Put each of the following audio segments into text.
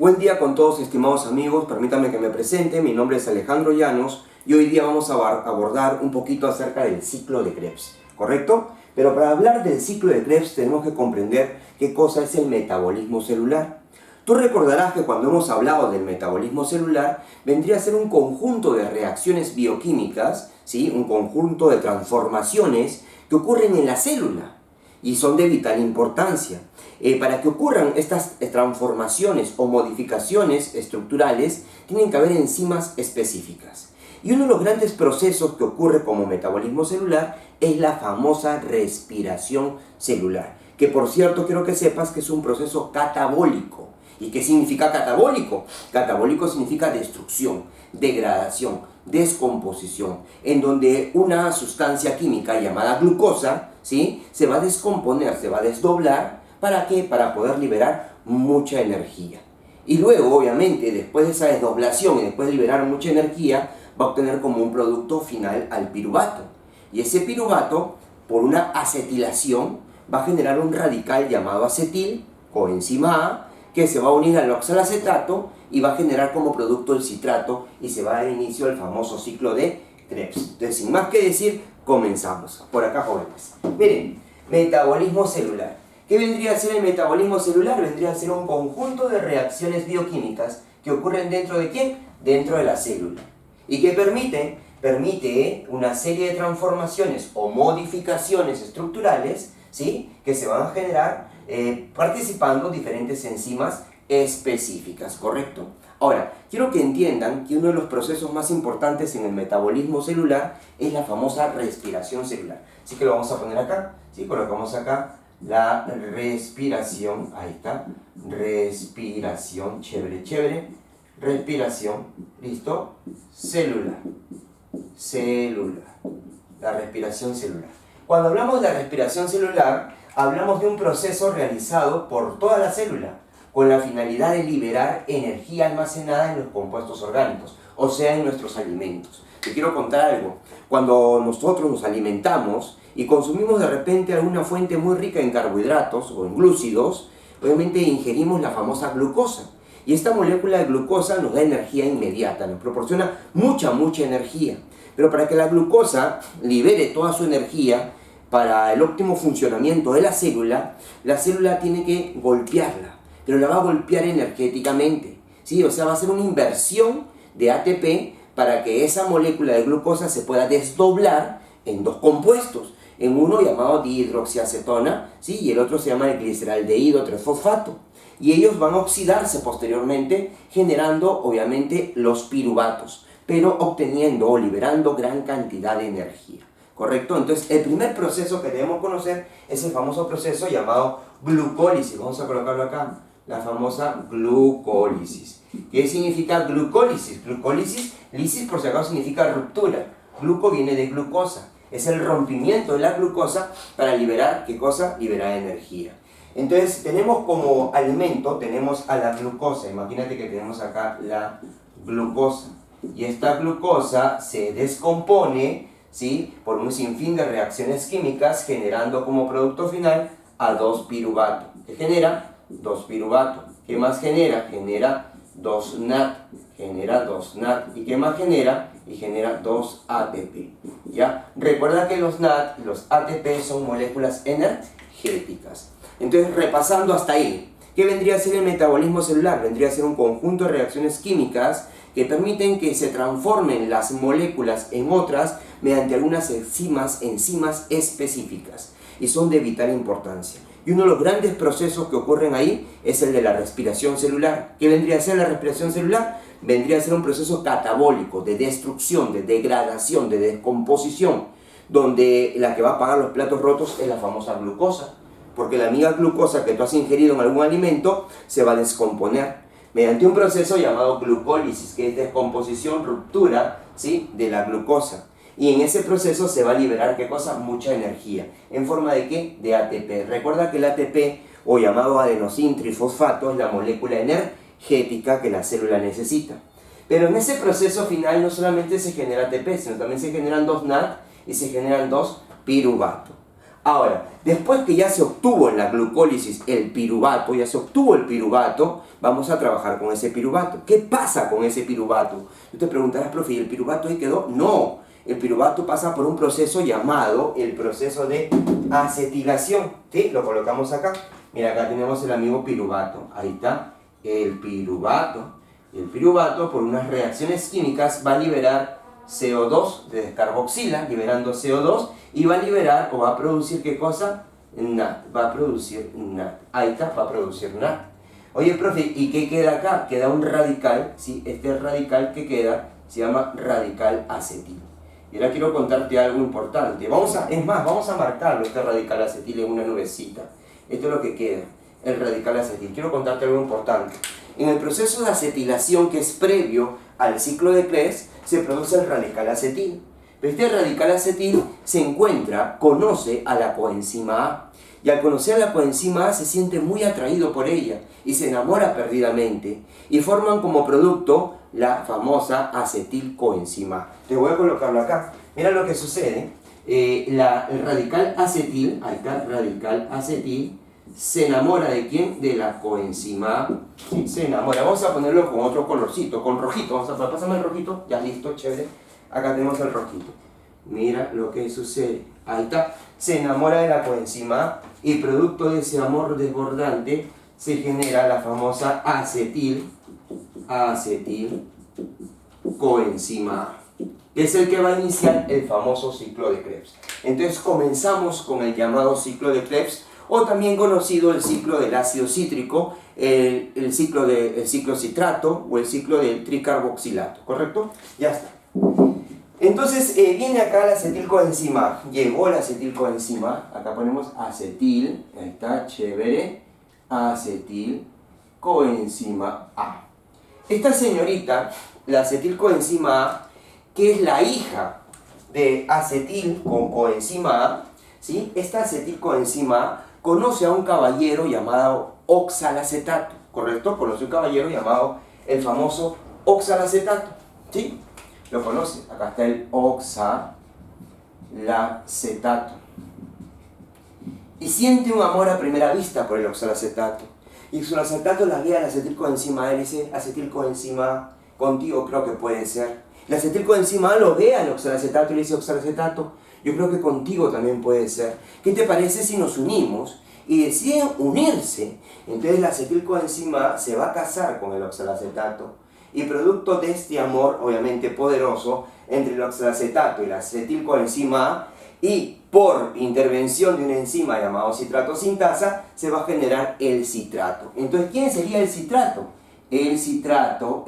Buen día con todos, estimados amigos. Permítanme que me presente. Mi nombre es Alejandro Llanos y hoy día vamos a abordar un poquito acerca del ciclo de Krebs, ¿correcto? Pero para hablar del ciclo de Krebs tenemos que comprender qué cosa es el metabolismo celular. Tú recordarás que cuando hemos hablado del metabolismo celular vendría a ser un conjunto de reacciones bioquímicas, ¿sí? Un conjunto de transformaciones que ocurren en la célula y son de vital importancia. Para que ocurran estas transformaciones o modificaciones estructurales, tienen que haber enzimas específicas. Y uno de los grandes procesos que ocurre como metabolismo celular es la famosa respiración celular, que por cierto quiero que sepas que es un proceso catabólico. ¿Y qué significa catabólico? Catabólico significa destrucción, degradación, descomposición, en donde una sustancia química llamada glucosa, ¿sí?, se va a descomponer, se va a desdoblar. ¿Para qué? Para poder liberar mucha energía. Y luego, obviamente, después de esa desdoblación y después de liberar mucha energía, va a obtener como un producto final al piruvato. Y ese piruvato, por una acetilación, va a generar un radical llamado acetil, coenzima A, que se va a unir al oxalacetato y va a generar como producto el citrato y se va a dar inicio al famoso ciclo de Krebs. Entonces, sin más que decir, comenzamos. Por acá, jóvenes. Miren, metabolismo celular. ¿Qué vendría a ser el metabolismo celular? Vendría a ser un conjunto de reacciones bioquímicas que ocurren dentro de ¿quién? Dentro de la célula. ¿Y qué permite? Permite una serie de transformaciones o modificaciones estructurales, ¿sí?, que se van a generar participando diferentes enzimas específicas, ¿correcto? Ahora, quiero que entiendan que uno de los procesos más importantes en el metabolismo celular es la famosa respiración celular. Así que lo vamos a poner acá, ¿sí? Colocamos acá la respiración, ahí está, respiración, chévere, chévere, respiración, listo, celular, la respiración celular. Cuando hablamos de respiración celular, hablamos de un proceso realizado por toda la célula, con la finalidad de liberar energía almacenada en los compuestos orgánicos, o sea, en nuestros alimentos. Te quiero contar algo. Cuando nosotros nos alimentamos y consumimos de repente alguna fuente muy rica en carbohidratos o en glúcidos, obviamente ingerimos la famosa glucosa. Y esta molécula de glucosa nos da energía inmediata, nos proporciona mucha energía. Pero para que la glucosa libere toda su energía para el óptimo funcionamiento de la célula tiene que golpearla, pero la va a golpear energéticamente, ¿sí? O sea, va a ser una inversión de ATP para que esa molécula de glucosa se pueda desdoblar en dos compuestos, en uno llamado dihidroxiacetona, ¿sí?, y el otro se llama el gliceraldehído 3-fosfato. Y ellos van a oxidarse posteriormente, generando obviamente los piruvatos, pero obteniendo o liberando gran cantidad de energía, ¿correcto? Entonces, el primer proceso que debemos conocer es el famoso proceso llamado glucólisis. Vamos a colocarlo acá, la famosa glucólisis. ¿Qué significa glucólisis? Glucólisis, lisis por si acaso significa ruptura. Gluco viene de glucosa. Es el rompimiento de la glucosa para liberar, ¿qué cosa? Liberar energía. Entonces, tenemos como alimento, tenemos a la glucosa. Imagínate que tenemos acá la glucosa. Y esta glucosa se descompone, ¿sí?, por un sinfín de reacciones químicas, generando como producto final a 2-piruvato. ¿Qué genera? 2-piruvato. ¿Qué más genera? Genera 2-NAT. Genera 2-NAT. ¿Y qué más genera? Y genera 2-ATP. ¿Ya? Recuerda que los NAT y los ATP son moléculas energéticas. Entonces, repasando hasta ahí, ¿qué vendría a ser el metabolismo celular? Vendría a ser un conjunto de reacciones químicas que permiten que se transformen las moléculas en otras mediante algunas enzimas específicas y son de vital importancia. Y uno de los grandes procesos que ocurren ahí es el de la respiración celular. ¿Qué vendría a ser la respiración celular? Vendría a ser un proceso catabólico, de destrucción, de degradación, de descomposición, donde la que va a pagar los platos rotos es la famosa glucosa, porque la amiga glucosa que tú has ingerido en algún alimento se va a descomponer mediante un proceso llamado glucólisis, que es descomposición, ruptura, ¿sí?, de la glucosa. Y en ese proceso se va a liberar, ¿qué cosa? Mucha energía. ¿En forma de qué? De ATP. Recuerda que el ATP, o llamado adenosín trifosfato, es la molécula energética que la célula necesita. Pero en ese proceso final no solamente se genera ATP, sino también se generan 2-NAT y se generan 2-piruvato. Ahora, después que ya se obtuvo en la glucólisis el piruvato, ya se obtuvo el piruvato, vamos a trabajar con ese piruvato. ¿Qué pasa con ese piruvato? Tú te preguntarás, profe, ¿y el piruvato ahí quedó? No, el piruvato pasa por un proceso llamado el proceso de acetilación. ¿Sí? Lo colocamos acá. Mira, acá tenemos el amigo piruvato. Ahí está, el piruvato. El piruvato, por unas reacciones químicas, va a liberar CO2 de descarboxila, liberando CO2, y va a liberar o va a producir ¿qué cosa? NAD, va a producir NAD. Ahí está, va a producir NAD. Oye, profe, ¿y qué queda acá? Queda un radical, ¿sí? Este radical que queda se llama radical acetil. Y ahora quiero contarte algo importante. Vamos a marcarlo, este radical acetil, en una nubecita. Esto es lo que queda, el radical acetil. Quiero contarte algo importante. En el proceso de acetilación, que es previo al ciclo de Krebs, se produce el radical acetil. Pero este radical acetil conoce a la coenzima A. Y al conocer a la coenzima A se siente muy atraído por ella y se enamora perdidamente. Y forman como producto la famosa acetilcoenzima A. Te voy a colocarlo acá. Mira lo que sucede. El radical acetil, ahí está, radical acetil, se enamora ¿de quién? De la coenzima A. ¿Sí? Se enamora. Vamos a ponerlo con otro colorcito, con rojito. Pásame el rojito. Ya listo, chévere. Acá tenemos el rojito. Mira lo que sucede. Ahí está. Se enamora de la coenzima A y producto de ese amor desbordante se genera la famosa acetilcoenzima A, que es el que va a iniciar el famoso ciclo de Krebs. Entonces comenzamos con el llamado ciclo de Krebs, o también conocido el ciclo del ácido cítrico, el ciclo citrato o el ciclo del tricarboxilato, ¿correcto? Ya está. Entonces viene acá la acetilcoenzima A. Llegó la acetilcoenzima A. Acá ponemos acetil, ahí está, chévere, acetilcoenzima A. Esta señorita, la acetilcoenzima A, que es la hija de acetil con coenzima A, ¿sí? Esta acetilcoenzima A conoce a un caballero llamado oxalacetato, ¿correcto? Conoce a un caballero llamado el famoso oxalacetato, ¿sí? Lo conoce, acá está el oxalacetato. Y siente un amor a primera vista por el oxalacetato. Y el oxalacetato la guía a la acetilcoenzima A, y dice, acetilcoenzima A, contigo creo que puede ser. La acetilcoenzima A lo ve al oxalacetato y le dice, oxalacetato, yo creo que contigo también puede ser. ¿Qué te parece si nos unimos? Y deciden unirse. Entonces la acetilcoenzima A se va a casar con el oxalacetato. Y producto de este amor, obviamente poderoso, entre el oxalacetato y la acetilcoenzima A, y por intervención de una enzima llamada citrato sintasa, se va a generar el citrato. Entonces, ¿quién sería el citrato? El citrato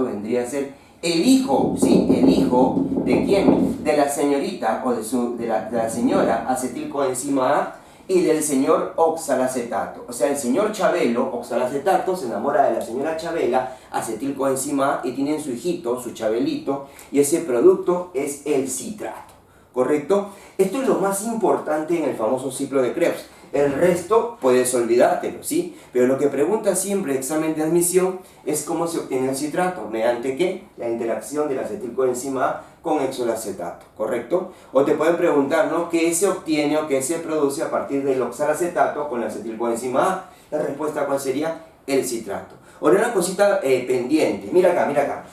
vendría a ser el hijo, ¿sí? El hijo ¿de quién? De la señorita, o de la señora acetilcoenzima A, y del señor oxalacetato. O sea, el señor Chabelo, oxalacetato, se enamora de la señora Chabela, acetilcoenzima A, y tienen su hijito, su Chabelito, y ese producto es el citrato, ¿correcto? Esto es lo más importante en el famoso ciclo de Krebs. El resto puedes olvidártelo, ¿sí? Pero lo que pregunta siempre el examen de admisión es cómo se obtiene el citrato. ¿Mediante qué? La interacción de la acetilcoenzima A con oxalacetato, ¿correcto? O te pueden preguntar, ¿no? ¿Qué se obtiene o qué se produce a partir del oxalacetato con la acetilcoenzima A? La respuesta, ¿cuál sería? El citrato. Ahora una cosita pendiente. Mira acá, mira acá.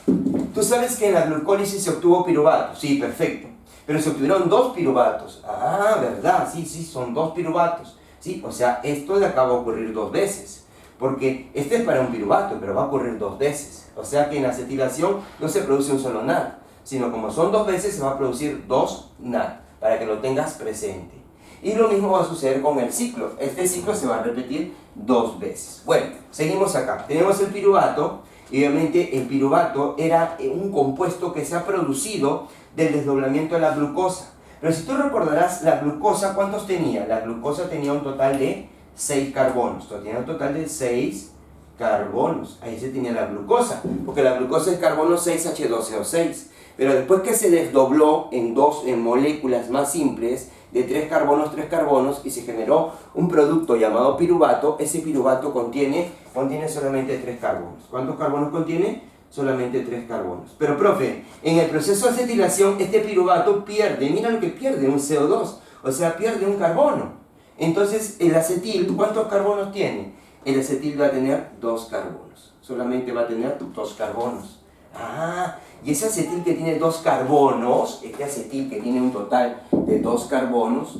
Tú sabes que en la glucólisis se obtuvo piruvato. Sí, perfecto. Pero se obtuvieron 2 piruvatos. Ah, ¿verdad? Sí, son 2 piruvatos. ¿Sí? O sea, esto le acaba de ocurrir 2 veces. Porque este es para un piruvato, pero va a ocurrir 2 veces. O sea que en la acetilación no se produce un solo NAD, sino como son 2 veces, se va a producir 2 NAD, para que lo tengas presente. Y lo mismo va a suceder con el ciclo. Este ciclo se va a repetir 2 veces. Bueno, seguimos acá. Tenemos el piruvato, y obviamente el piruvato era un compuesto que se ha producido del desdoblamiento de la glucosa. Pero si tú recordarás, la glucosa, ¿cuántos tenía? La glucosa tenía un total de 6 carbonos. Tenía un total de 6 carbonos. Ahí se tenía la glucosa, porque la glucosa es carbono 6H12O6. Pero después que se desdobló en moléculas más simples, de 3 carbonos, y se generó un producto llamado piruvato, ese piruvato contiene solamente 3 carbonos. ¿Cuántos carbonos contiene? Solamente 3 carbonos. Pero profe, en el proceso de acetilación este piruvato pierde, mira lo que pierde, un CO2. O sea, pierde un carbono. Entonces, el acetil, ¿cuántos carbonos tiene? El acetil va a tener 2 carbonos. Solamente va a tener 2 carbonos. Ah, y ese acetil que tiene 2 carbonos, este acetil que tiene un total de 2 carbonos,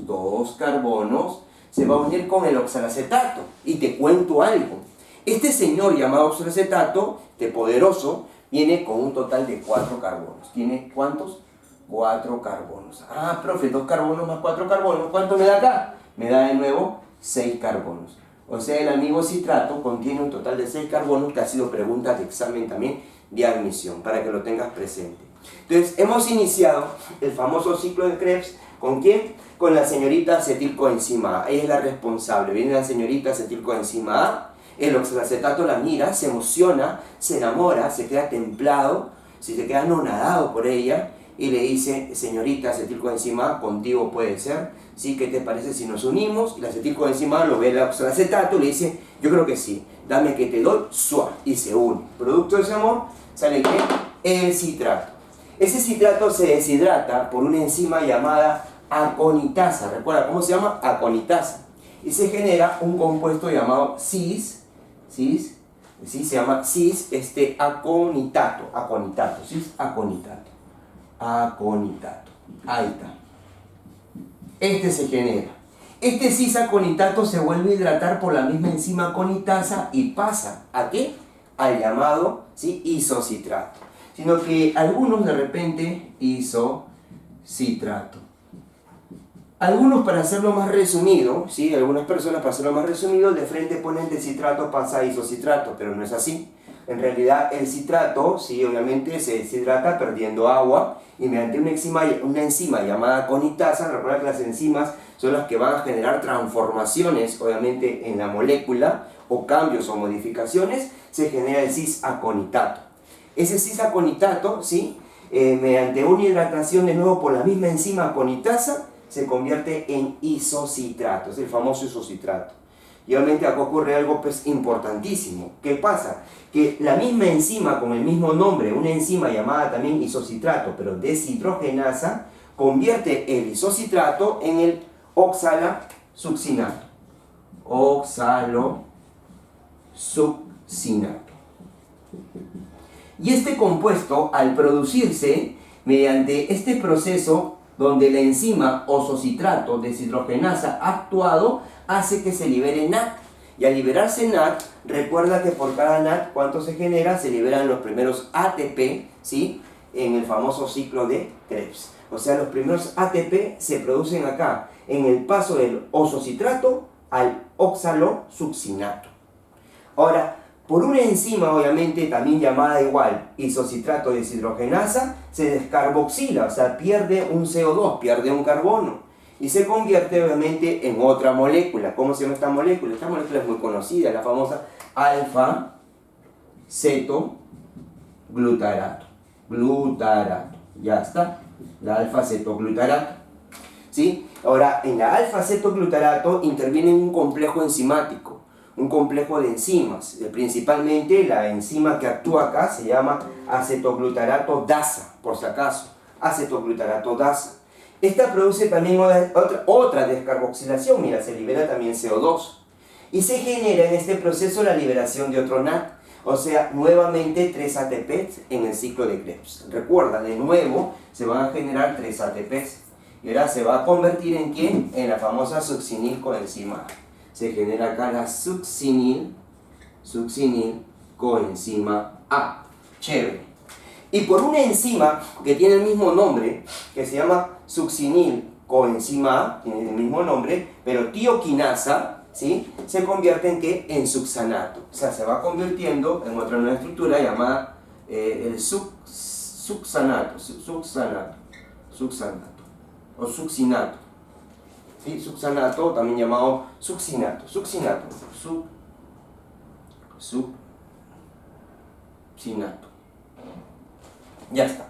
se va a unir con el oxalacetato. Y te cuento algo. Este señor llamado oxalacetato, este poderoso, viene con un total de 4 carbonos. ¿Tiene cuántos? 4 carbonos. Ah, profe, 2 carbonos más 4 carbonos. ¿Cuánto me da acá? Me da de nuevo 6 carbonos. O sea, el amigo citrato contiene un total de 6 carbonos, que ha sido pregunta de examen también de admisión, para que lo tengas presente. Entonces, hemos iniciado el famoso ciclo de Krebs. ¿Con quién? Con la señorita acetilcoenzima A. Ella es la responsable. Viene la señorita acetilcoenzima A. El oxalacetato la mira, se emociona, se enamora, se queda templado, se queda anonadado por ella y le dice: señorita acetilcoenzima A, contigo puede ser, ¿sí? ¿Qué te parece si nos unimos? Y la acetilcoenzima A lo ve el oxalacetato y le dice: yo creo que sí, dame que te doy, suave, y se une. Producto de ese amor sale ¿qué? El citrato. Ese citrato se deshidrata por una enzima llamada aconitasa. ¿Recuerda cómo se llama? Aconitasa. Y se genera un compuesto llamado cis, se llama cis aconitato, cis aconitato, ahí está. Este se genera. Este cis aconitato se vuelve a hidratar por la misma enzima aconitasa y pasa ¿a qué? Al llamado, ¿sí?, isocitrato. Sino que algunos de repente isocitrato. Algunos, para hacerlo más resumido, ¿sí? Algunas personas, para hacerlo más resumido, de frente ponen de citrato pasa a isocitrato, pero no es así. En realidad el citrato, sí, obviamente se deshidrata perdiendo agua, y mediante una enzima llamada aconitasa. Recuerda que las enzimas son las que van a generar transformaciones, obviamente, en la molécula, o cambios o modificaciones, se genera el cis aconitato. Ese cis aconitato, ¿sí?, mediante una hidratación de nuevo por la misma enzima aconitasa, se convierte en isocitrato, es el famoso isocitrato. Y obviamente acá ocurre algo pues importantísimo. ¿Qué pasa? Que la misma enzima con el mismo nombre, una enzima llamada también isocitrato, pero deshidrogenasa, convierte el isocitrato en el oxalosuccinato. Oxalosuccinato. Y este compuesto, al producirse mediante este proceso donde la enzima osocitrato deshidrogenasa ha actuado, hace que se libere NAD. Y al liberarse NAD, recuerda que por cada NAD, ¿cuánto se genera? Se liberan los primeros ATP, ¿sí?, en el famoso ciclo de Krebs. O sea, los primeros ATP se producen acá, en el paso del osocitrato al oxalosuccinato. Ahora, por una enzima, obviamente, también llamada igual, isocitrato deshidrogenasa, se descarboxila, o sea, pierde un CO2, pierde un carbono, y se convierte, obviamente, en otra molécula. ¿Cómo se llama esta molécula? Esta molécula es muy conocida, la famosa alfa-cetoglutarato. Ya está, la alfa-cetoglutarato. ¿Sí? Ahora, en la alfa-cetoglutarato interviene un complejo enzimático, un complejo de enzimas. Principalmente la enzima que actúa acá se llama acetoglutarato DASA, por si acaso, acetoglutarato DASA. Esta produce también otra descarboxilación, mira, se libera también CO2. Y se genera en este proceso la liberación de otro NAD, o sea, nuevamente 3 ATPs en el ciclo de Krebs. Recuerda, de nuevo se van a generar 3 ATPs. Y ahora se va a convertir en ¿quién? En la famosa succinilcoenzima. Se genera acá la succinilcoenzima A. Chévere. Y por una enzima que tiene el mismo nombre, que se llama succinilcoenzima A, tiene el mismo nombre, pero tioquinasa, ¿sí?, se convierte en ¿qué? En succanato. O sea, se va convirtiendo en otra nueva estructura llamada el succanato o succinato. ¿Sí? Succanato, también llamado succinato. Ya está.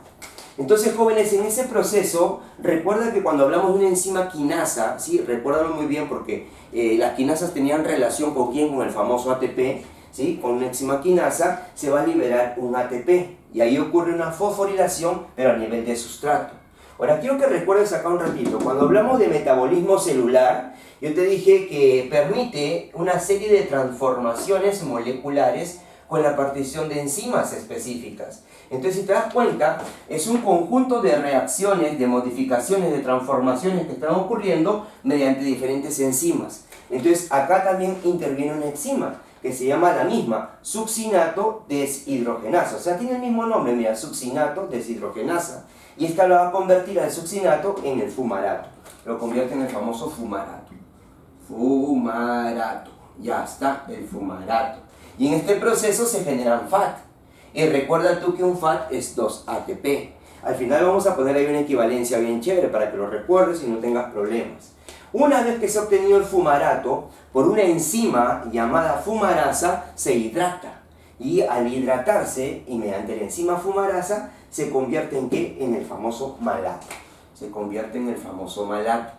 Entonces, jóvenes, en ese proceso, recuerda que cuando hablamos de una enzima quinasa, ¿sí?, recuérdalo muy bien porque las quinasas tenían relación con ¿quién? Con el famoso ATP, ¿sí? Con una enzima quinasa se va a liberar un ATP y ahí ocurre una fosforilación, pero a nivel de sustrato. Ahora quiero que recuerdes acá un ratito, cuando hablamos de metabolismo celular, yo te dije que permite una serie de transformaciones moleculares con la partición de enzimas específicas. Entonces, si te das cuenta, es un conjunto de reacciones, de modificaciones, de transformaciones que están ocurriendo mediante diferentes enzimas. Entonces, acá también interviene una enzima que se llama la misma, succinato deshidrogenasa. O sea, tiene el mismo nombre, mira, succinato deshidrogenasa. Y esta lo va a convertir al succinato en el fumarato. Lo convierte en el famoso fumarato. Fumarato. Ya está, el fumarato. Y en este proceso se generan FAT. Y recuerda tú que un FAT es 2 ATP. Al final vamos a poner ahí una equivalencia bien chévere para que lo recuerdes y no tengas problemas. Una vez que se ha obtenido el fumarato, por una enzima llamada fumarasa se hidrata. Y al hidratarse, y mediante la enzima fumarasa, se convierte en ¿qué? En el famoso malato. Se convierte en el famoso malato.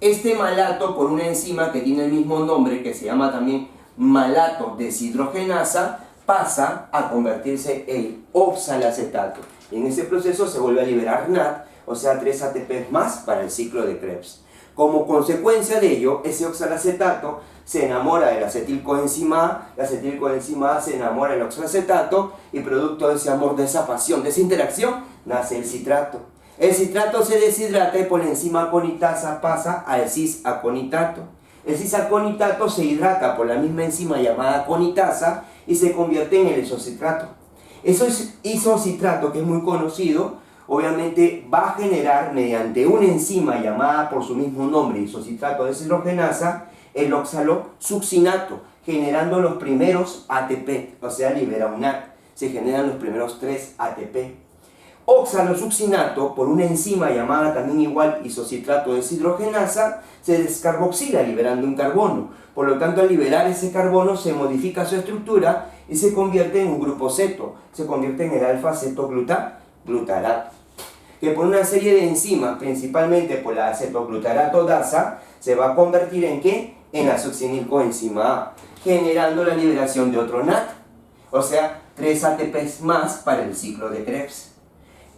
Este malato, por una enzima que tiene el mismo nombre, que se llama también malato deshidrogenasa, pasa a convertirse en oxalacetato. Y en ese proceso se vuelve a liberar NAD, o sea, 3 ATP más para el ciclo de Krebs. Como consecuencia de ello, ese oxalacetato se enamora del acetilcoenzima A, la acetilcoenzima A se enamora del oxalacetato y producto de ese amor, de esa pasión, de esa interacción, nace el citrato. El citrato se deshidrata y por la enzima aconitasa pasa al cis-aconitato. El cis-aconitato se hidrata por la misma enzima llamada aconitasa y se convierte en el isocitrato. Ese isocitrato, que es muy conocido, obviamente va a generar mediante una enzima llamada por su mismo nombre, isocitrato deshidrogenasa, el oxalosuccinato, generando los primeros ATP, o sea, libera un NAD. Se generan los primeros 3 ATP. Oxalosuccinato, por una enzima llamada también igual isocitrato deshidrogenasa, se descarboxila liberando un carbono. Por lo tanto, al liberar ese carbono se modifica su estructura y se convierte en un grupo ceto, se convierte en el alfa-cetoglutarato, que por una serie de enzimas, principalmente por la acetoglutaratoasa, se va a convertir en ¿qué? En la succinilcoenzima A, generando la liberación de otro NAD, o sea, 3 ATPs más para el ciclo de Krebs.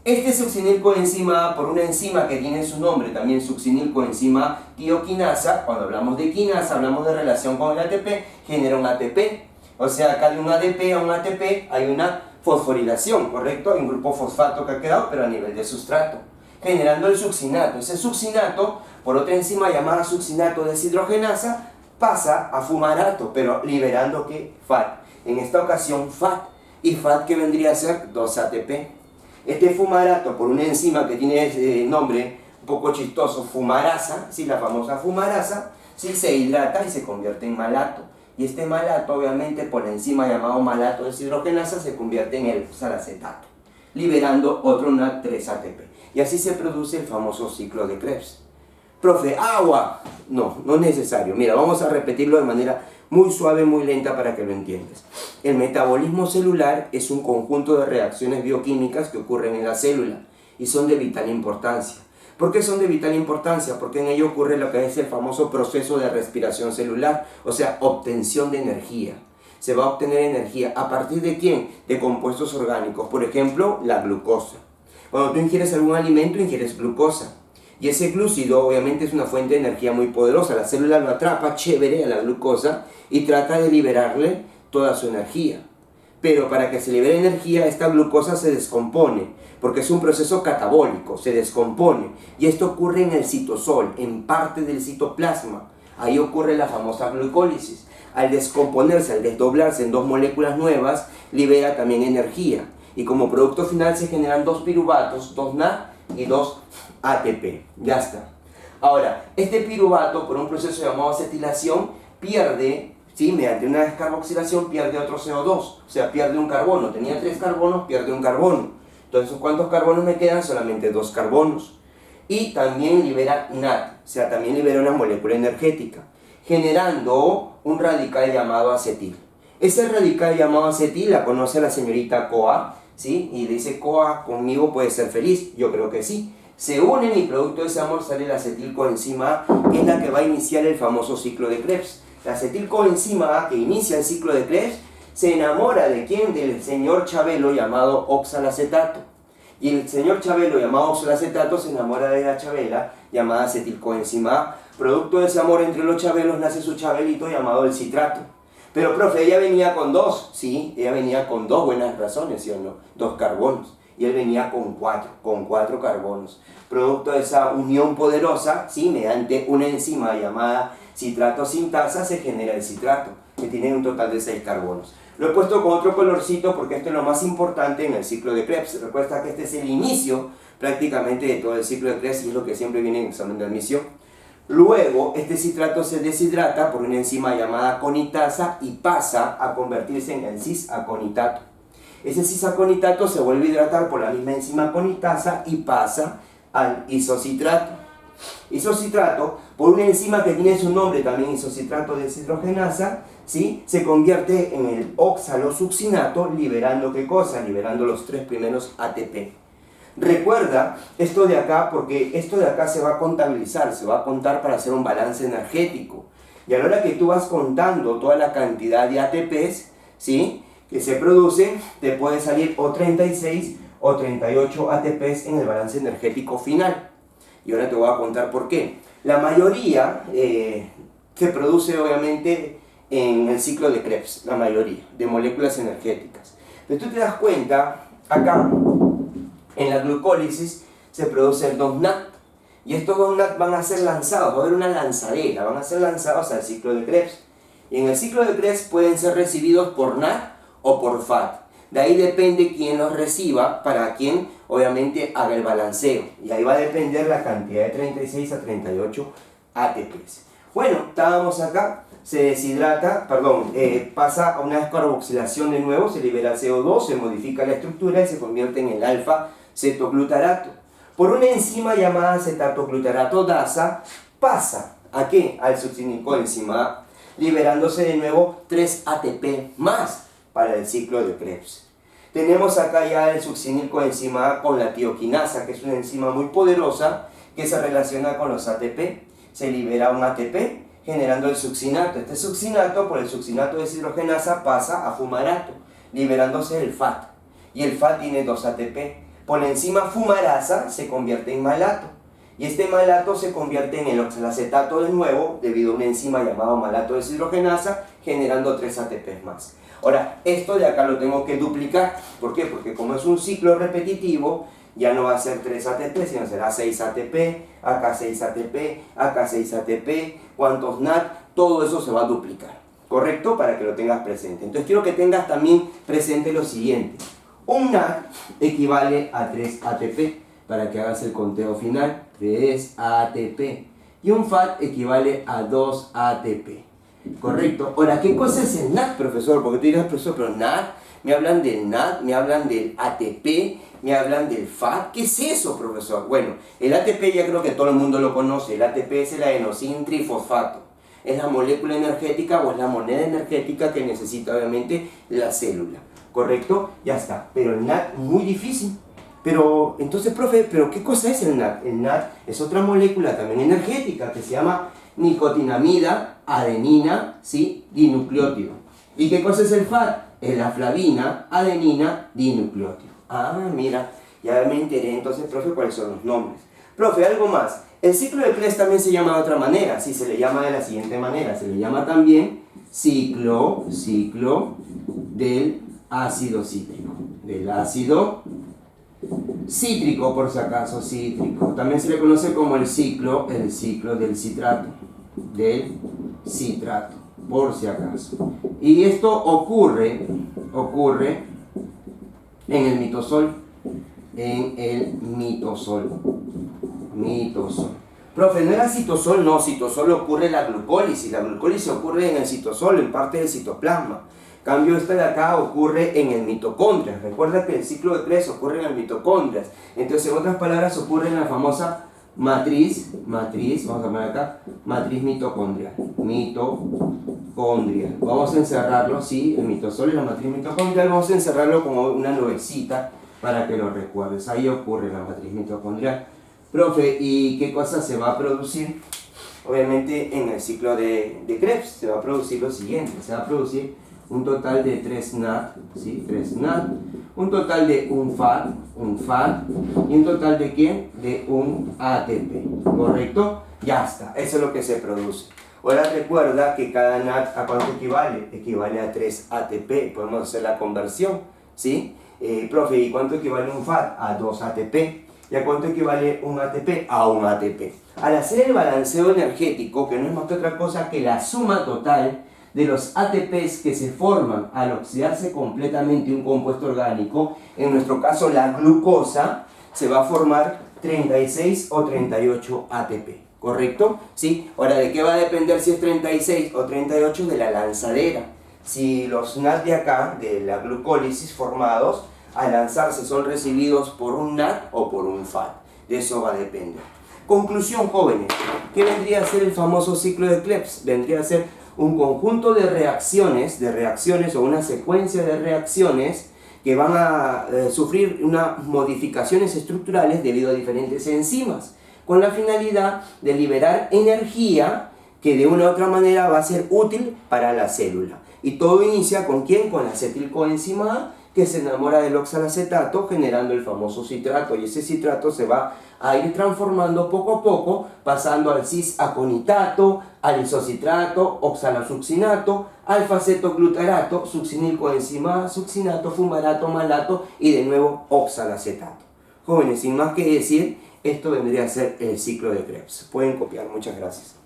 Este succinilcoenzima A, por una enzima que tiene su nombre, también succinilcoenzima tioquinasa, cuando hablamos de quinasa, hablamos de relación con el ATP, genera un ATP. O sea, acá de un ADP a un ATP hay una fosforilación, ¿correcto? Hay un grupo fosfato que ha quedado, pero a nivel de sustrato, generando el succinato. Ese succinato, por otra enzima llamada succinato deshidrogenasa, pasa a fumarato, pero liberando ¿qué? FAT. En esta ocasión FAT. ¿Y FAT que vendría a ser? 2 ATP. Este fumarato, por una enzima que tiene nombre un poco chistoso, fumarasa, ¿sí? La famosa fumarasa, ¿sí? Se hidrata y se convierte en malato. Y este malato, obviamente, por la enzima llamado malato deshidrogenasa, se convierte en el oxalacetato, liberando otro NAD 3 ATP. Y así se produce el famoso ciclo de Krebs. Profe, agua. No, no es necesario. Mira, vamos a repetirlo de manera muy suave, muy lenta para que lo entiendas. El metabolismo celular es un conjunto de reacciones bioquímicas que ocurren en la célula y son de vital importancia. ¿Por qué son de vital importancia? Porque en ello ocurre lo que es el famoso proceso de respiración celular, o sea, obtención de energía. Se va a obtener energía ¿a partir de quién? De compuestos orgánicos, por ejemplo, la glucosa. Cuando tú ingieres algún alimento, ingieres glucosa. Y ese glúcido obviamente es una fuente de energía muy poderosa. La célula lo atrapa chévere a la glucosa y trata de liberarle toda su energía. Pero para que se libere energía, esta glucosa se descompone, porque es un proceso catabólico, se descompone. Y esto ocurre en el citosol, en parte del citoplasma. Ahí ocurre la famosa glucólisis. Al descomponerse, al desdoblarse en 2 moléculas nuevas, libera también energía. Y como producto final se generan 2 piruvatos, 2 NAD y 2 ATP. Ya está. Ahora, este piruvato, por un proceso llamado acetilación, pierde, ¿sí? Mediante una descarboxilación, pierde otro CO2. O sea, pierde un carbono. Tenía 3 carbonos, pierde un carbono. Entonces, ¿cuántos carbonos me quedan? Solamente 2 carbonos. Y también libera NAD, o sea, también libera una molécula energética, generando un radical llamado acetil. Ese radical llamado acetil la conoce la señorita CoA, ¿sí? Y dice, CoA, conmigo puede ser feliz. Yo creo que sí. Se unen y producto de ese amor sale la acetilcoenzima A, que es la que va a iniciar el famoso ciclo de Krebs. La acetilcoenzima A, que inicia el ciclo de Krebs, se enamora de ¿quién? Del señor Chabelo llamado oxalacetato. Y el señor Chabelo, llamado oxalacetato, se enamora de la Chabela, llamada acetilcoenzima A. Producto de ese amor entre los Chabelos nace su Chabelito llamado el citrato. Pero, profe, ella venía con dos, sí, ella venía con dos buenas razones, ¿sí o no? Dos carbonos. Y él venía con cuatro carbonos. Producto de esa unión poderosa, sí, mediante una enzima llamada citrato sintasa, se genera el citrato, que tiene un total de 6 carbonos. Lo he puesto con otro colorcito porque esto es lo más importante en el ciclo de Krebs. Recuerda que este es el inicio prácticamente de todo el ciclo de Krebs y es lo que siempre viene en el examen de admisión. Luego, este citrato se deshidrata por una enzima llamada conitasa y pasa a convertirse en el cis-aconitato. Ese cis-aconitato se vuelve a hidratar por la misma enzima conitasa y pasa al isocitrato. Isocitrato, por una enzima que tiene su nombre también, isocitrato deshidrogenasa, ¿sí? Se convierte en el oxalosuccinato, liberando ¿qué cosa? Liberando los 3 primeros ATP. Recuerda esto de acá, porque esto de acá se va a contabilizar, se va a contar para hacer un balance energético. Y a la hora que tú vas contando toda la cantidad de ATPs, ¿sí?, que se producen, te puede salir o 36 o 38 ATPs en el balance energético final. Y ahora te voy a contar por qué. La mayoría se produce obviamente en el ciclo de Krebs, la mayoría de moléculas energéticas. Pero tú te das cuenta, acá, en la glucólisis se producen 2 NAT. Y estos 2 NAT van a ser lanzados, va a haber una lanzadera, van a ser lanzados al ciclo de Krebs. Y en el ciclo de Krebs pueden ser recibidos por NAT o por FAT. De ahí depende quién los reciba, para quien obviamente haga el balanceo. Y ahí va a depender la cantidad de 36 a 38 ATPs. Bueno, estábamos acá, se deshidrata, pasa a una descarboxilación de nuevo, se libera CO2, se modifica la estructura y se convierte en el alfa-cetoglutarato. Por una enzima llamada acetato-glutarato-dasa, pasa ¿a qué? Al succinilcoenzima A, liberándose de nuevo 3 ATP más para el ciclo de Krebs. Tenemos acá ya el succinilcoenzima A con la tioquinasa, que es una enzima muy poderosa que se relaciona con los ATP. Se libera un ATP generando el succinato. Este succinato, por el succinato deshidrogenasa, pasa a fumarato, liberándose el FAT. Y el FAT tiene 2 ATP. Por la enzima fumarasa se convierte en malato. Y este malato se convierte en el oxalacetato de nuevo, debido a una enzima llamada malato deshidrogenasa, generando 3 ATP más. Ahora, esto de acá lo tengo que duplicar. ¿Por qué? Porque como es un ciclo repetitivo, ya no va a ser 3 ATP, sino será 6 ATP, acá 6 ATP, acá 6 ATP, cuántos NAT, todo eso se va a duplicar. ¿Correcto? Para que lo tengas presente. Entonces quiero que tengas también presente lo siguiente. Un NAT equivale a 3 ATP, para que hagas el conteo final, 3 ATP. Y un FAT equivale a 2 ATP. ¿Correcto? Ahora, ¿qué cosa es el NAT, profesor? Porque tú dirás, profesor, pero NAT, me hablan del NAT, me hablan del ATP, me hablan del FAT. ¿Qué es eso, profesor? Bueno, el ATP ya creo que todo el mundo lo conoce. El ATP es el adenosín trifosfato. Es la molécula energética o es la moneda energética que necesita obviamente la célula. ¿Correcto? Ya está. Pero el NAT muy difícil. Pero, entonces, profe, ¿pero qué cosa es el NAT? El NAT es otra molécula también energética que se llama nicotinamida, adenina, ¿sí?, dinucleótido. ¿Y qué cosa es el FAT? Es la flavina, adenina, dinucleótido. Ah, mira, ya me enteré entonces, profe, cuáles son los nombres. Profe, algo más. El ciclo de Krebs también se llama de otra manera, sí, se le llama de la siguiente manera. Se le llama también ciclo del ácido cítrico. Del ácido cítrico, por si acaso, cítrico. También se le conoce como el ciclo del citrato. Del citrato, por si acaso. Y esto ocurre en el mitosol. Mitosol. Profe, ¿no era citosol? No, citosol ocurre en la glucólisis. La glucólisis ocurre en el citosol, en parte del citoplasma. Cambio, esta de acá ocurre en el mitocondria. Recuerda que el ciclo de Krebs ocurre en el mitocondria. Entonces, en otras palabras, ocurre en la famosa matriz, vamos a poner acá, matriz mitocondrial. Vamos a encerrarlo, sí, el mitosol y la matriz mitocondrial, vamos a encerrarlo como una nubecita para que lo recuerdes. Ahí ocurre la matriz mitocondrial. Profe, ¿y qué cosa se va a producir? Obviamente en el ciclo de Krebs se va a producir lo siguiente, se va a producir un total de 3 NAD, ¿sí? 3 NAD, un total de un FAD, y un total de ¿quién? De un ATP, ¿correcto? Ya está, eso es lo que se produce. Ahora recuerda que cada NAD, ¿a cuánto equivale? Equivale a 3 ATP, podemos hacer la conversión, ¿sí? Profe, ¿y cuánto equivale un FAD? A 2 ATP. ¿Y a cuánto equivale un ATP? A un ATP. Al hacer el balanceo energético, que no es más que otra cosa que la suma total de los ATPs que se forman al oxidarse completamente un compuesto orgánico, en nuestro caso la glucosa, se va a formar 36 o 38 ATP, ¿correcto? ¿Sí? Ahora, ¿de qué va a depender si es 36 o 38? De la lanzadera. Si los NAD de acá, de la glucólisis formados, al lanzarse son recibidos por un NAD o por un FAD. De eso va a depender. Conclusión, jóvenes. ¿Qué vendría a ser el famoso ciclo de Krebs? Vendría a ser un conjunto de reacciones o una secuencia de reacciones que van a sufrir unas modificaciones estructurales debido a diferentes enzimas, con la finalidad de liberar energía que de una u otra manera va a ser útil para la célula. Y todo inicia ¿con quién? Con la acetilcoenzima A, que se enamora del oxalacetato generando el famoso citrato, y ese citrato se va a ir transformando poco a poco, pasando al cis-aconitato, al isocitrato, oxalosuccinato, alfa-cetoglutarato, succinilcoenzima A, succinato, fumarato, malato y de nuevo oxalacetato. Jóvenes, sin más que decir, esto vendría a ser el ciclo de Krebs. Pueden copiar, muchas gracias.